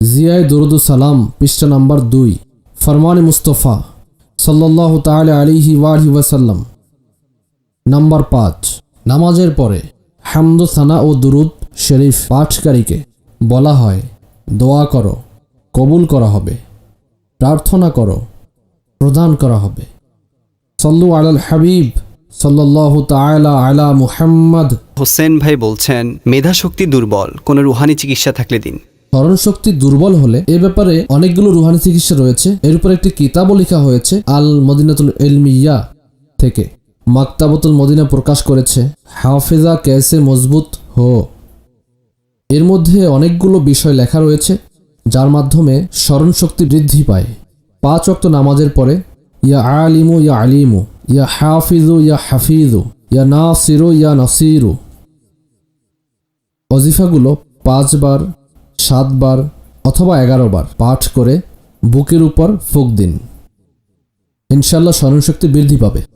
জিয়ায় দরুদুস সালাম পৃষ্ঠা নাম্বার 2। ফরমান মুস্তফা সাল্লাল্লাহু তাআলা আলাইহি ওয়াসাল্লাম। নাম্বার 5, নামাজের পরে হামদ সানা ও দুরুদ শরীফ পাঠকারীকে বলা হয় দোয়া করো, কবুল করা হবে, প্রার্থনা করো, প্রদান করা হবে। সাল্লু আলাল হাবিব সাল্লাল্লাহু তাআলা আলা মুহাম্মদ। হোসেন ভাই বলছেন, মেধাশক্তি দুর্বল, কোনো রুহানি চিকিৎসা থাকলে দিন। স্মরণশক্তি দুর্বল হলে এ ব্যাপারে অনেকগুলো রুহানি চিকিৎসা রয়েছে। এর উপর একটি কিতাবও লেখা হয়েছে আল মদিনাতুল ইলমিয়া থেকে, মাকতাবাতুল মদিনা প্রকাশ করেছে হাফেজা কেসে মজবুত হো। এর মধ্যে অনেকগুলো বিষয় লেখা রয়েছে যার মাধ্যমে স্মরণশক্তি বৃদ্ধি পায়। 5 ওয়াক্ত নামাজের পরে ইয়া আলিমু ইয়া আলিমু, ইয়া হাফিজু ইয়া হাফিজু, ইয়া নাসিরু ইয়া নাসিরু ওজিফাগুলো 5 বার, 7 বার অথবা 11 বার পাঠ করে বুকের উপর ফুঁক দিন। ইনশাআল্লাহ স্মরণশক্তি বৃদ্ধি পাবে।